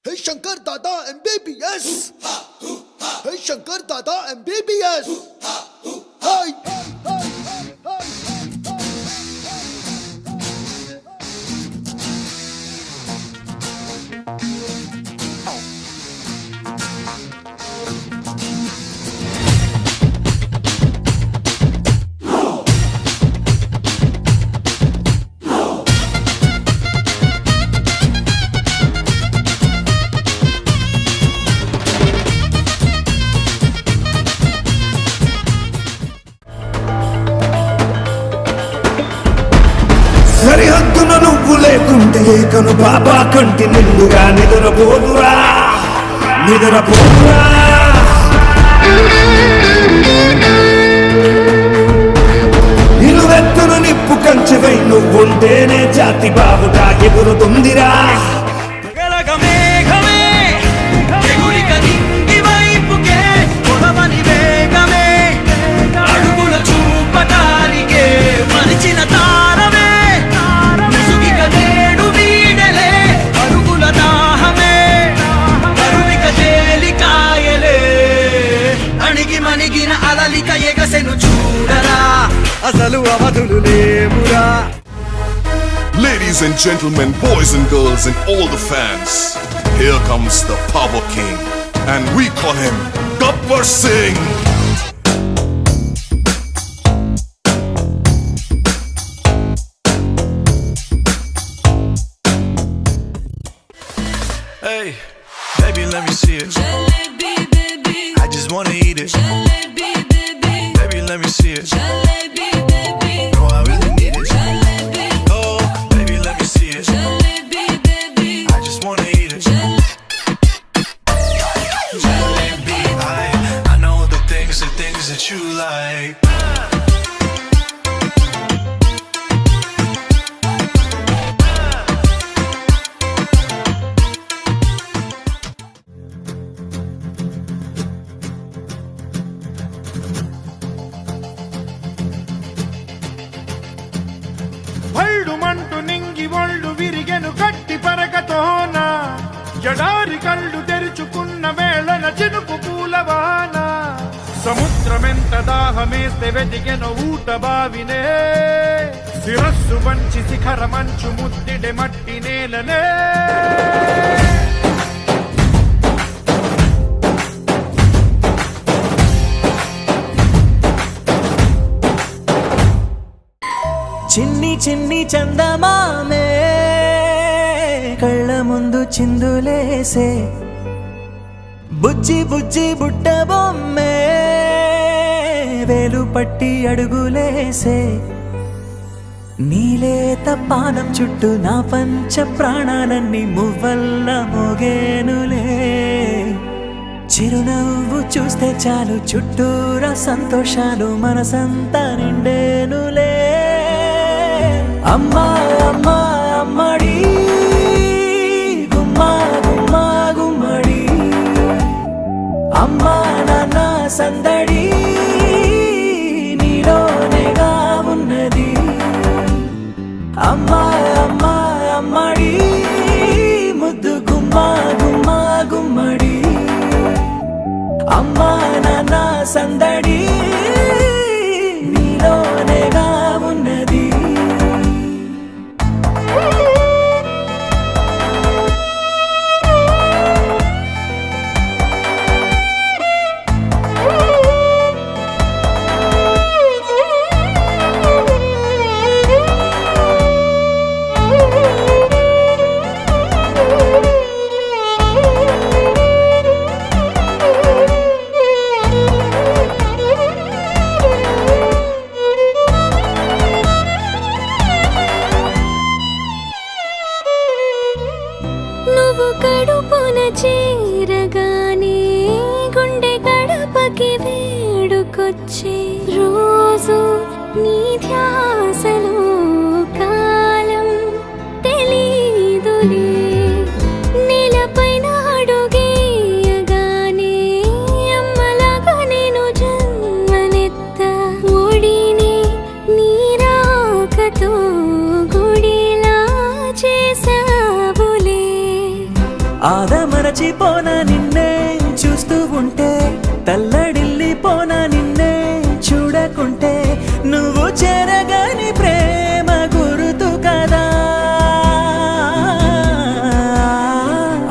Hey Shankar Dada MBBS. Hey Shankar Dada MBBS. Hey. సరిహద్దున నువ్వు లేకుంటే కను బాబా కంటి నిండుగా నిద్రపోదురా నిలువెత్తున నిప్పు కంచెవై నువ్వుంటేనే జాతి బావుగా ఎగురుతుందిరా. Ladies and gentlemen, boys and girls and all the fans, here comes the Power King and we call him Gabbar Singh. Hey, baby, let me see it. Jalebi, baby. I just wanna eat it. Jalebi, baby. Baby, let me see it. Jalebi, baby. No, I really need it. Jalebi, Oh, baby, let me see it. jalebi, baby. I just wanna eat it. Jalebi, I know the things that you like. Mantu నింగి ఒళ్ళు విరిగెను గట్టి పరకతోన జడారి కళ్ళు తెరుచుకున్న వేళన చినుకు పూలవాన సముద్రమెంత దాహమేస్తే వెతికెను ఊట బావినే శిరస్సు వంచి శిఖర మంచు ముద్దిడె మట్టి నేలనే చిన్ని చిన్ని చందమామే కళ్ళ ముందు చిందులేసే బుజ్జి బుజ్జి బుట్ట బొమ్మే వేలు పట్టి అడుగులేసే నీలేత పానం చుట్టూ నా పంచ ప్రాణాలన్నీ మువ్వల్ల మోగేనులే చిరునవ్వు చూస్తే చాలు చుట్టూరా సంతోషాలు మనసంతా నిండేనులే అమ్మా అమ్మా అమ్మడి గుమ్మా గుమ్మా గుమ్మడి అమ్మా నాన్న సందడి నీలోనేగా ఉన్నది అమ్మా అమ్మా అమ్మడి ముద్దు గుమ్మా గుమ్మా గుమ్మడి అమ్మా నాన్న సందడి నీలోనేగా ఉన్నది. నువ్వు కడుపున చేరగానే గుండె గడపకి వేడుకొచ్చే రోజు నీ ధ్యాసలో కాలం తెలీదులే నేలపైన అడుగేయగానే అమ్మలాగా నేను జన్మనెత్త ఒడిని నీ రాకతో గుడిలా చేసావులే ఆదమర మరచిపోనా నిన్నే చూస్తూ ఉంటే, తల్లడిల్లిపోనా నిన్నే చూడకుంటే, నువ్వు చెరగని ప్రేమ గురుతు కదా.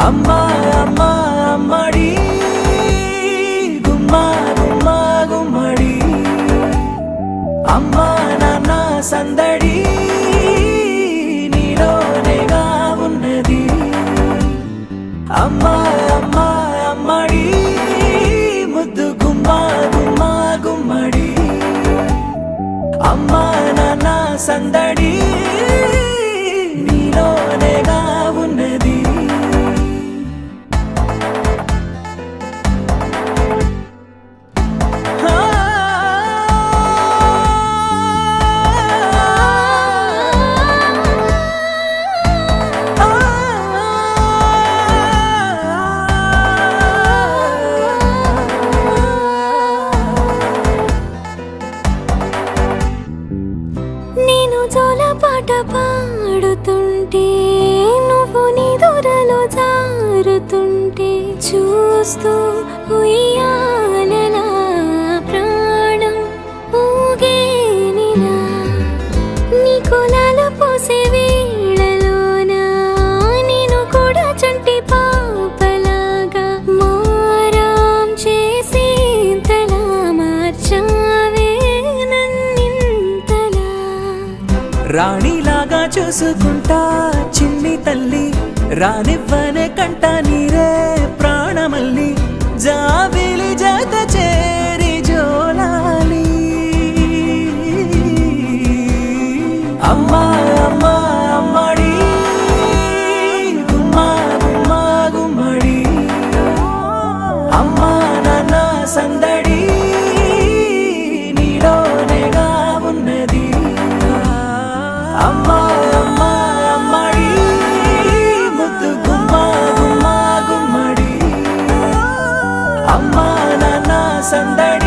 అమ్మా అమ్మా అమ్మడి గుమ్మా గుమ్మా గుమ్మడి, అమ్మా నాన్న సందడి నీలోనేగా ఉన్నది. అమ్మా అమ్మా అమ్మడి ముద్దు గుమ్మా గుమ్మా గుమ్మడి, అమ్మా నాన్న సందడి నీలోనేగా ఉన్నది. నేను జోలపాట పాడుతుంటే, నువ్వు నీ దూరలో జారుతుంటే, చూస్తూ ఉయ్యాలలా ప్రాణం ఊగేనిలా. నీ కులాల పోసే వేళలోన నేను కూడా చంటి పాపలాగా మారాం చేసేంతలా మార్చావే నన్నింతలా. రాణిలాగా చూసుకుంటా చిన్ని తల్లి, రానివ్వనే కంట నీరే ప్రాణమల్లి, జాబిలి జత చేరి జోలాలి. అమ్మా అమ్మా అమ్మడి గుమ్మా గుమ్మా గుమ్మడి, అమ్మా నాన్న సందడి నీలోనేగా ఉన్నది. అమ్మా అమ్మా అమ్మడి ముద్దు గుమ్మా గుమ్మా గుమ్మడి, అమ్మా నాన్న సందడి